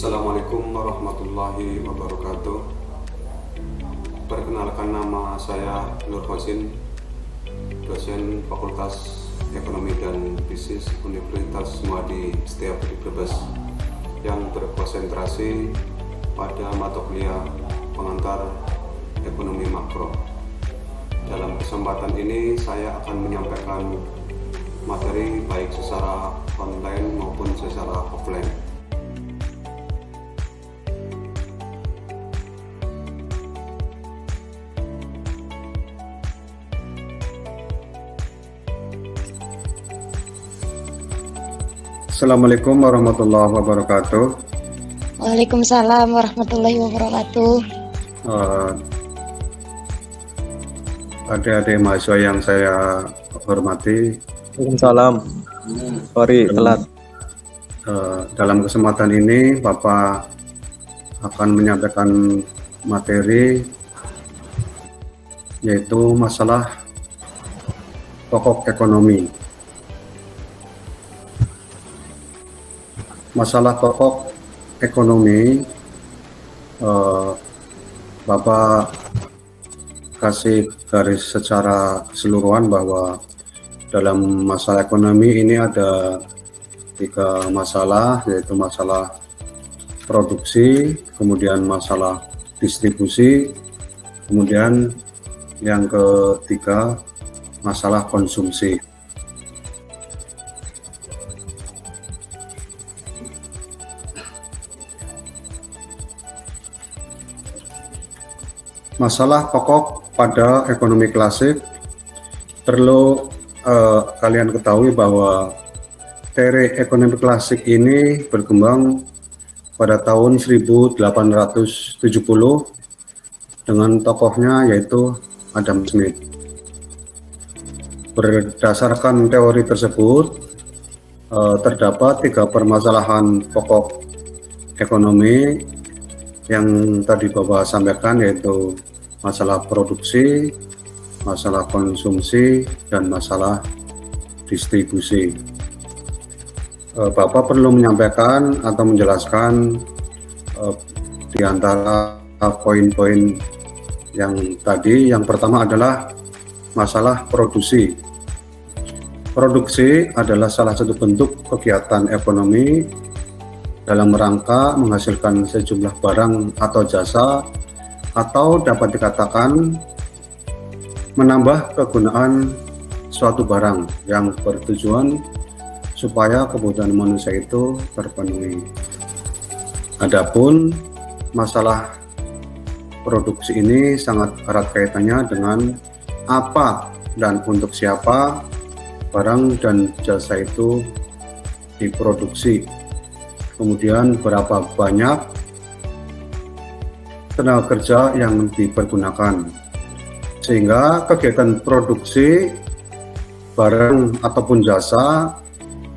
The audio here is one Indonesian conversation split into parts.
Assalamualaikum warahmatullahi wabarakatuh. Perkenalkan, nama saya Nur Hosin, dosen Fakultas Ekonomi dan Bisnis Universitas Muadi Setiabudi Brebes yang berkonsentrasi pada mata kuliah pengantar ekonomi makro. Dalam kesempatan ini saya akan menyampaikan materi baik secara online maupun secara offline. Assalamualaikum warahmatullahi wabarakatuh. Waalaikumsalam warahmatullahi wabarakatuh. Adik-adik mahasiswa yang saya hormati, Waalaikumsalam. Sorry, telat. dalam kesempatan ini Bapak akan menyampaikan materi yaitu masalah pokok ekonomi. Masalah pokok ekonomi, Bapak kasih garis secara keseluruhan bahwa dalam masalah ekonomi ini ada 3 masalah, yaitu masalah produksi, kemudian masalah distribusi, kemudian yang ketiga masalah konsumsi. Masalah pokok pada ekonomi klasik, perlu kalian ketahui bahwa teori ekonomi klasik ini berkembang pada tahun 1870 dengan tokohnya yaitu Adam Smith. Berdasarkan teori tersebut, terdapat 3 permasalahan pokok ekonomi yang tadi Bapak sampaikan, yaitu masalah produksi, masalah konsumsi, dan masalah distribusi. Bapak perlu menyampaikan atau menjelaskan di antara poin-poin yang tadi. Yang pertama adalah masalah produksi. Produksi adalah salah satu bentuk kegiatan ekonomi dalam rangka menghasilkan sejumlah barang atau jasa, atau dapat dikatakan menambah kegunaan suatu barang yang bertujuan supaya kebutuhan manusia itu terpenuhi. Adapun masalah produksi ini sangat erat kaitannya dengan apa dan untuk siapa barang dan jasa itu diproduksi, kemudian berapa banyak tenaga kerja yang dipergunakan, sehingga kegiatan produksi barang ataupun jasa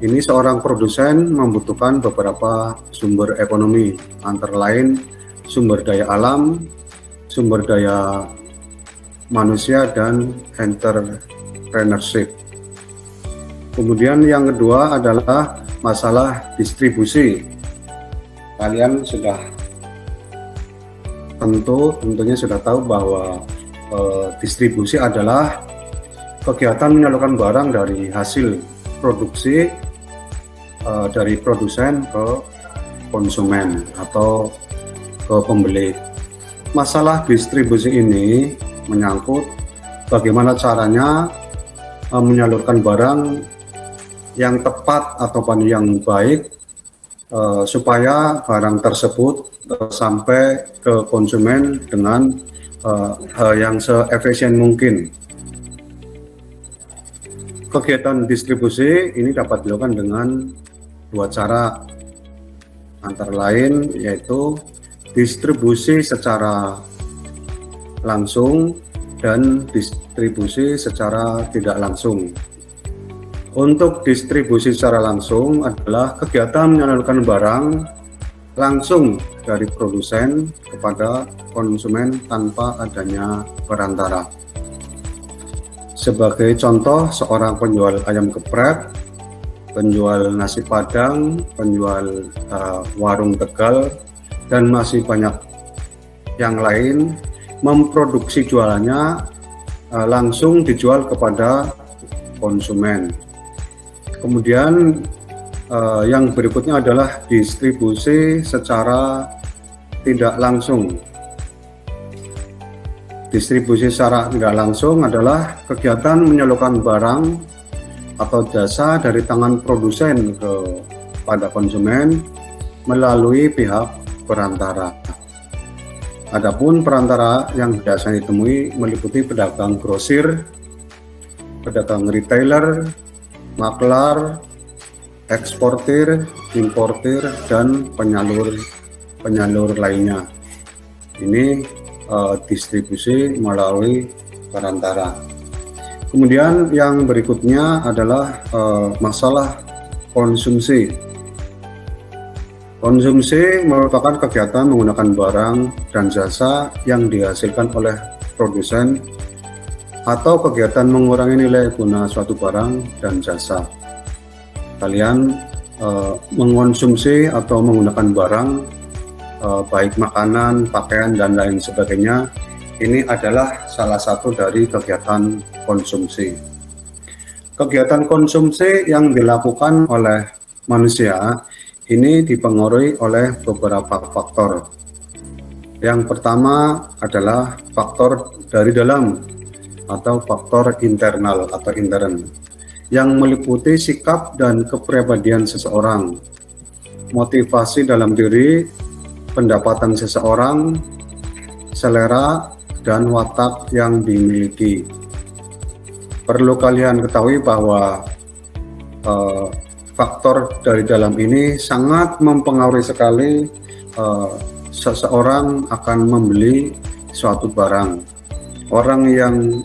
ini seorang produsen membutuhkan beberapa sumber ekonomi, antara lain sumber daya alam, sumber daya manusia, dan entrepreneurship. Kemudian yang kedua adalah masalah distribusi. Kalian tentunya sudah tahu bahwa distribusi adalah kegiatan menyalurkan barang dari hasil produksi dari produsen ke konsumen atau ke pembeli. Masalah distribusi ini menyangkut bagaimana caranya menyalurkan barang yang tepat atau yang baik supaya barang tersebut sampai ke konsumen dengan yang seefisien mungkin. Kegiatan distribusi ini dapat dilakukan dengan 2 cara, antara lain yaitu distribusi secara langsung dan distribusi secara tidak langsung. Untuk distribusi secara langsung adalah kegiatan menyalurkan barang langsung dari produsen kepada konsumen tanpa adanya perantara. Sebagai contoh, seorang penjual ayam geprek penjual nasi Padang, penjual warung Tegal, dan masih banyak yang lain memproduksi jualannya langsung dijual kepada konsumen. Kemudian yang berikutnya adalah distribusi secara tidak langsung. Distribusi secara tidak langsung adalah kegiatan menyalurkan barang atau jasa dari tangan produsen kepada konsumen melalui pihak perantara. Adapun perantara yang biasa ditemui meliputi pedagang grosir, pedagang retailer, maklar, eksportir, importir, dan penyalur lainnya. Ini distribusi melalui perantara. Kemudian yang berikutnya adalah masalah konsumsi. Konsumsi merupakan kegiatan menggunakan barang dan jasa yang dihasilkan oleh produsen atau kegiatan mengurangi nilai guna suatu barang dan jasa. Kalian mengonsumsi atau menggunakan barang baik makanan, pakaian, dan lain sebagainya, ini adalah salah satu dari kegiatan konsumsi. Kegiatan konsumsi yang dilakukan oleh manusia ini dipengaruhi oleh beberapa faktor. Yang pertama adalah faktor dari dalam atau faktor internal atau intern yang meliputi sikap dan kepribadian seseorang, motivasi dalam diri, pendapatan seseorang, selera, dan watak yang dimiliki. Perlu kalian ketahui bahwa faktor dari dalam ini sangat mempengaruhi sekali seseorang akan membeli suatu barang. Orang yang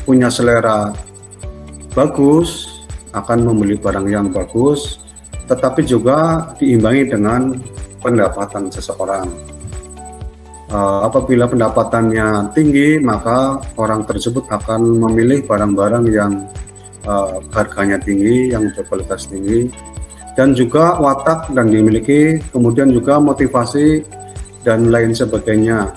punya selera bagus akan membeli barang yang bagus, tetapi juga diimbangi dengan pendapatan seseorang. Apabila pendapatannya tinggi, maka orang tersebut akan memilih barang-barang yang harganya tinggi, yang berkualitas tinggi, dan juga watak dan dimiliki, kemudian juga motivasi dan lain sebagainya.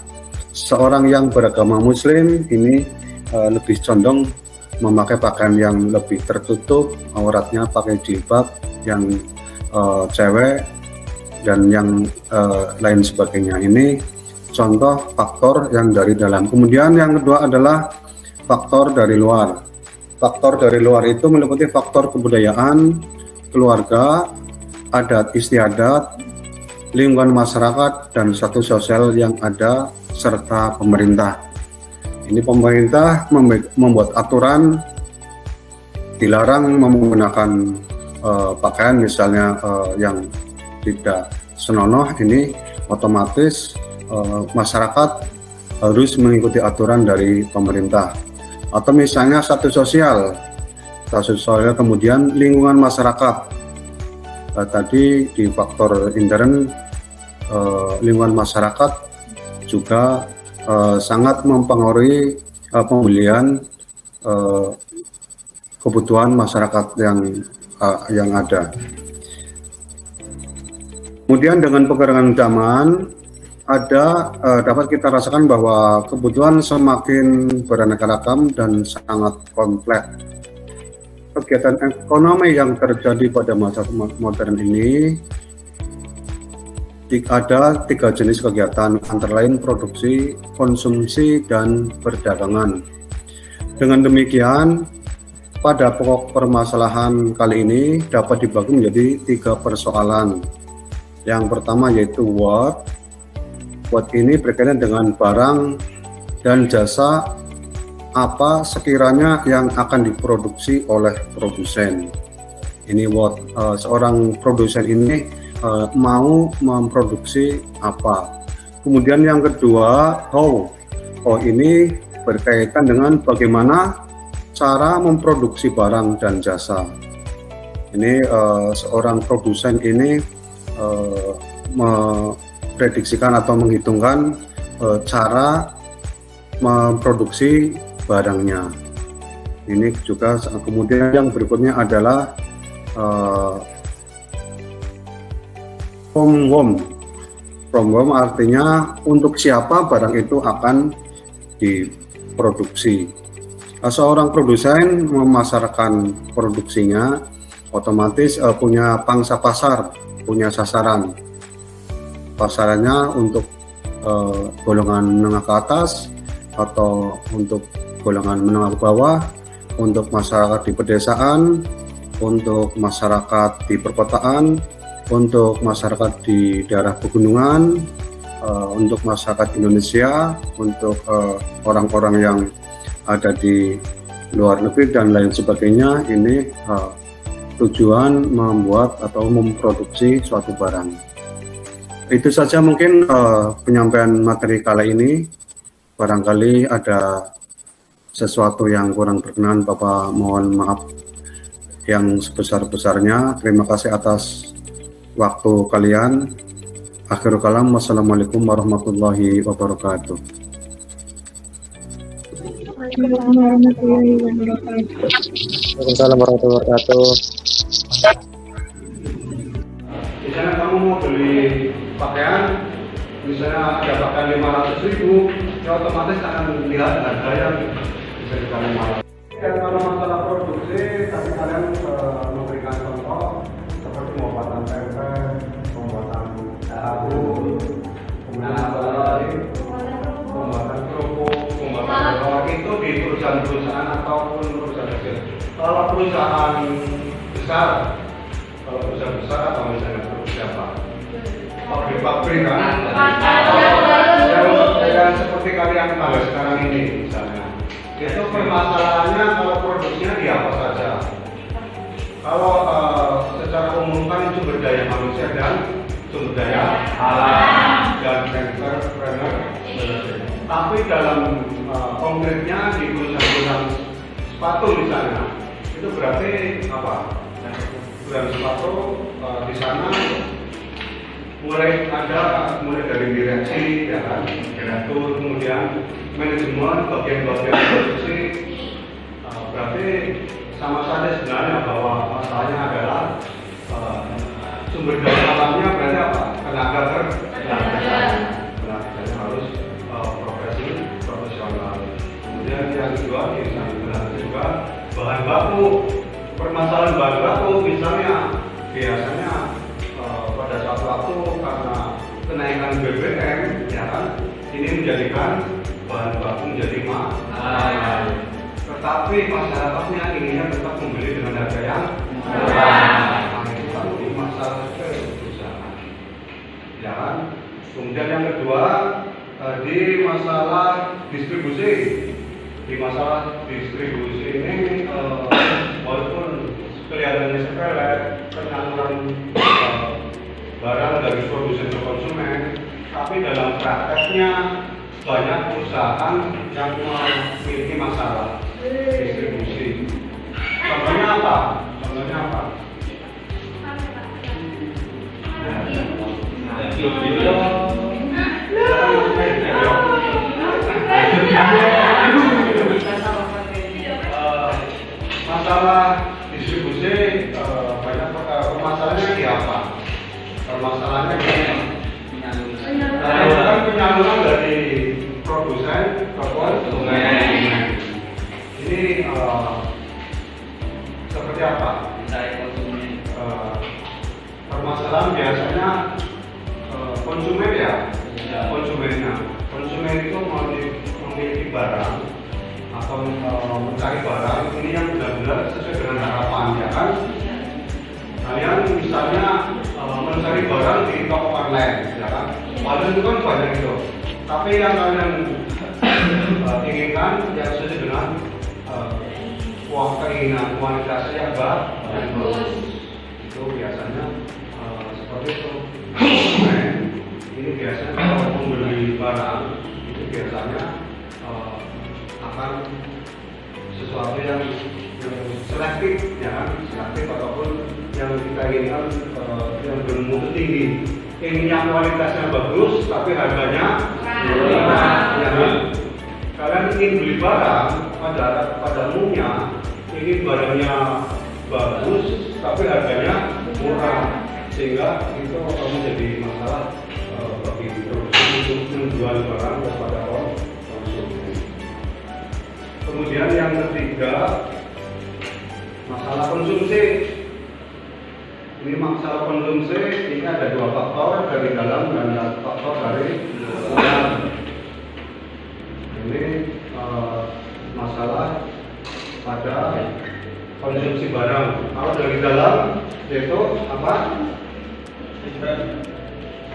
Seorang yang beragama Muslim ini lebih condong memakai pakaian yang lebih tertutup, auratnya pakai jilbab, yang cewek dan yang lain sebagainya. Ini contoh faktor yang dari dalam. Kemudian yang kedua adalah faktor dari luar. Faktor dari luar itu meliputi faktor kebudayaan, keluarga, adat istiadat, lingkungan masyarakat, dan status sosial yang ada, serta pemerintah. Ini pemerintah membuat aturan dilarang menggunakan pakaian misalnya yang tidak senonoh, ini otomatis masyarakat harus mengikuti aturan dari pemerintah. Atau misalnya status sosial kemudian lingkungan masyarakat. Tadi di faktor intern, lingkungan masyarakat juga sangat mempengaruhi pembelian kebutuhan masyarakat yang ada. Kemudian dengan perkembangan zaman dapat kita rasakan bahwa kebutuhan semakin beraneka ragam dan sangat kompleks. Kegiatan ekonomi yang terjadi pada masa modern ini ada 3 jenis kegiatan, antara lain produksi, konsumsi, dan perdagangan. Dengan demikian, pada pokok permasalahan kali ini dapat dibagi menjadi 3 persoalan. Yang pertama yaitu what. What ini berkaitan dengan barang dan jasa apa sekiranya yang akan diproduksi oleh produsen. Ini what. Seorang produsen ini mau memproduksi apa. Kemudian yang kedua how. How ini berkaitan dengan bagaimana cara memproduksi barang dan jasa. Ini seorang produsen ini memprediksikan atau menghitungkan cara memproduksi barangnya. Ini juga. Kemudian yang berikutnya adalah from home. From home artinya untuk siapa barang itu akan diproduksi. Seorang produsen memasarkan produksinya otomatis punya pangsa pasar, punya sasaran. Pasarannya untuk golongan menengah ke atas atau untuk golongan menengah ke bawah, untuk masyarakat di pedesaan, untuk masyarakat di perkotaan, untuk masyarakat di daerah pegunungan, untuk masyarakat Indonesia, untuk orang-orang yang ada di luar negeri dan lain sebagainya. Ini tujuan membuat atau memproduksi suatu barang. Itu saja mungkin penyampaian materi kali ini. Barangkali ada sesuatu yang kurang berkenan, Bapak mohon maaf yang sebesar-besarnya. Terima kasih atas waktu kalian. Akhirul kalam, wassalamualaikum warahmatullahi wabarakatuh. Waalaikumsalam warahmatullahi wabarakatuh. Misalnya kamu mau beli pakaian, misalnya ada pakaian 500.000, ya otomatis akan lihat harga yang bisa kita 500. Dan kalau masalah produksi, tadi kalian memberikan contoh seperti pembuatan tempe, pembuatan tahu, pembuatan kerupuk, pembuatan telur, itu di perusahaan-perusahaan ataupun perusahaan kecil. Kalau perusahaan besar, atau misalnya siapa? Pabrik kan? Yang seperti kalian tahu sekarang ini misalnya. Itu permasalahannya kalau produksinya di apa saja. Kalau secara umum kan sumber daya manusia dan sumber daya alam dan entrepreneur. Tapi dalam konkretnya di perusahaan sepatu misalnya, itu berarti apa? Perusahaan sepatu di sana mulai dari direksi, ya kan, direktur, kemudian manajemen, bagian-bagian produksi. Berarti sama saja sebenarnya bahwa masalahnya adalah sumber daya alamnya berarti apa? Tenaga kerja harus profesional. Kemudian yang kedua juga bahan baku. Permasalahan bahan baku misalnya biasanya pada suatu waktu karena kenaikan BBM, ya kan, ini menjadikan bahan baku menjadi mahal. Tetapi masyarakatnya inginnya tetap membeli dengan harga yang murah. Itu kan masalah perusahaan, ya kan. Kemudian yang kedua di masalah distribusi. Di masalah distribusi ini walaupun kelihatannya sepele, penyaluran barang dari produsen ke konsumen, tapi dalam prakteknya banyak perusahaan yang memiliki masalah distribusi. Contohnya apa? Masalah distribusi banyak permasalahannya di apa? Permasalahannya di penyaluran dari produsen ke konsumen. Ini seperti apa? Permasalahan biasanya konsumen ya, konsumennya. Konsumen itu memiliki barang atau mencari barang ini yang benar-benar sesuai dengan harapan, ya kan? Kalian misalnya mencari barang di toko online, ya kan? Padahal itu kan banyak itu. Tapi yang kalian inginkan yang sesuai dengan keinginan kualitasnya yang bagus. Itu biasanya seperti itu. Ini biasanya kalau membeli barang itu biasanya akan sesuatu yang selektif, ya kan? Selektif ataupun yang kita inginkan yang bermutu tinggi. Inginnya kualitasnya bagus tapi harganya murah, ya kan? Kalian ingin beli barang pada umumnya ingin barangnya bagus tapi harganya murah, sehingga itu menjadi masalah bagi produsen untuk menjual barang kepada konsumen. Kemudian yang ketiga, masalah konsumsi. Ini masalah konsumsi, ini ada dua faktor, dari dalam dan faktor dari luar. Ini masalah pada konsumsi barang. Kalau dari dalam, yaitu apa?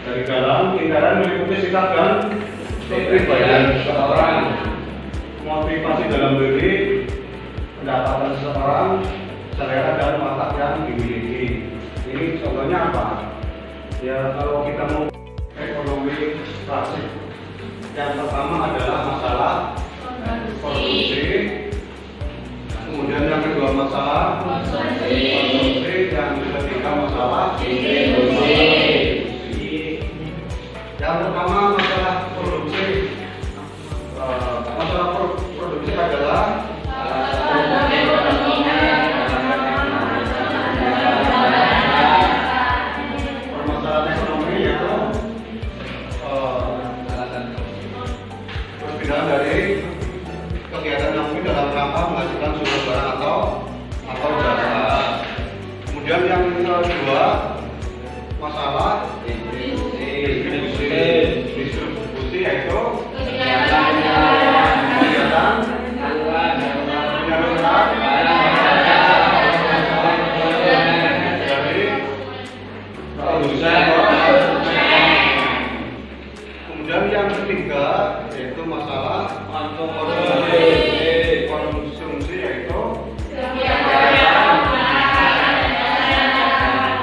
Dari dalam, lingkaran meliputi sikap dan kepribadian seseorang, motivasi dalam diri, pendapatan seseorang, selera dan watak yang dimiliki. Ini contohnya apa? Ya, kalau kita mau ekonomi klasik, yang pertama adalah masalah konsumsi, kemudian yang kedua masalah konsumsi, yang ketiga masalah distribusi. Yang pertama masalah produksi. Masalah produksi adalah permasalahan ekonomi, yaitu perbedaan dari kegiatan ekonomi dalam rangka menghasilkan sumber barang atau jasa. Kemudian yang kedua masalah distribusi, yaitu kegiatan dari produsen. Kemudian yang ketiga yaitu masalah konsumsi, yaitu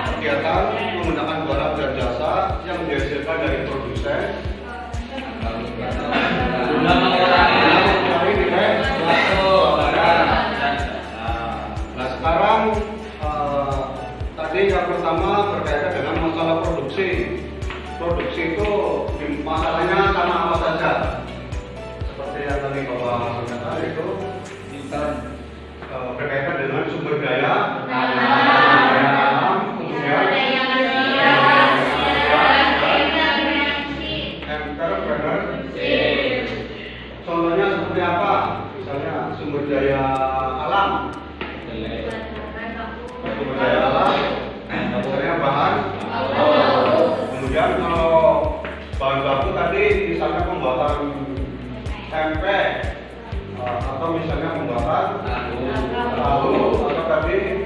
kegiatan menggunakan barang dan jasa yang dihasilkan dari produsen guna mengurangi nilai barang. Nah sekarang tadi yang pertama berkaitan dengan masalah produksi. Produksi itu masalahnya sama apa saja? Seperti yang tadi Bapak katakan, itu berkaitan dengan sumber daya alam, kemudian entrepreneurship. Contohnya seperti apa? Misalnya sumber daya alam. Sumber daya alam, misalnya bahan. Kemudian kalau bahan baku tadi misalnya pembuatan tempe, atau misalnya pembuatan tahu, atau tadi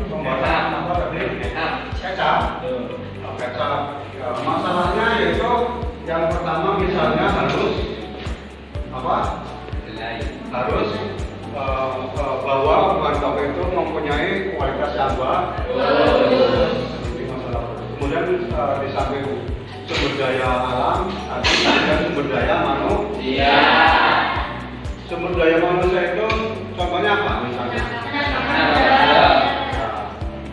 pembuatan apa tadi kecap. Ya, masalahnya yaitu yang pertama misalnya harus bahwa bahan baku itu mempunyai kualitas yang bagus. Kemudian di samping sumber daya alam, ada sumber daya manusia. Sumber daya manusia itu contohnya apa misalnya?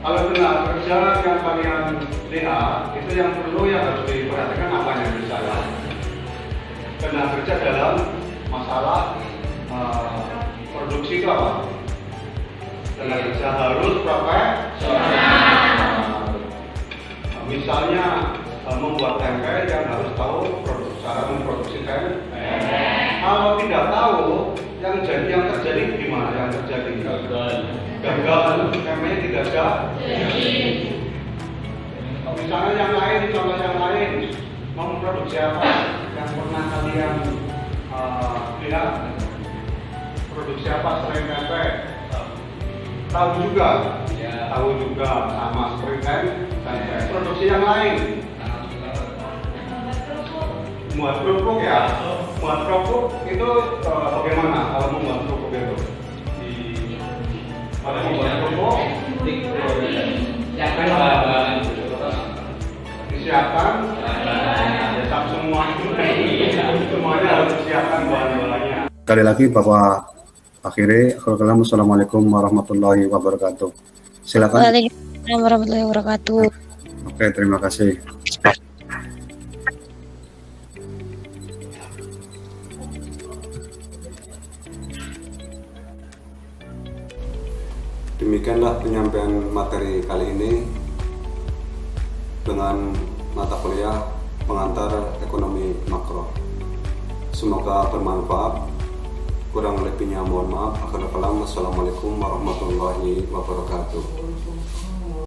Kalau tenaga kerja yang kalian lihat, itu yang perlu yang harus diperhatikan apanya misalnya? Tenaga kerja dalam masalah produksi itu apa? Tenaga kerja harus profesional. Misalnya membuat tempe yang harus tahu cara memproduksi tempe. Kalau tidak tahu, yang terjadi gimana? Yang terjadi gagal, tempenya tidak jadi. Misalnya yang lain, contoh yang lain, mau memproduksi apa? Yang pernah kalian lihat produksi apa selain tempe? Tahu juga, sama seperti tempe. Produksi yang lain, buat kerupuk ya. Buat kerupuk itu bagaimana kalau membuat kerupuk itu? Pada membuat kerupuk disiapkan, semuanya harus disiapkan bahan-bahannya. Sekali lagi Bapak akhiri, Assalamualaikum warahmatullahi wabarakatuh. Silakan. Waalaikumsalam warahmatullahi wabarakatuh. Oke, terima kasih. Demikianlah penyampaian materi kali ini dengan mata kuliah pengantar ekonomi makro. Semoga bermanfaat. Kurang lebihnya mohon maaf. Akhirul kalam. Wassalamualaikum warahmatullahi wabarakatuh.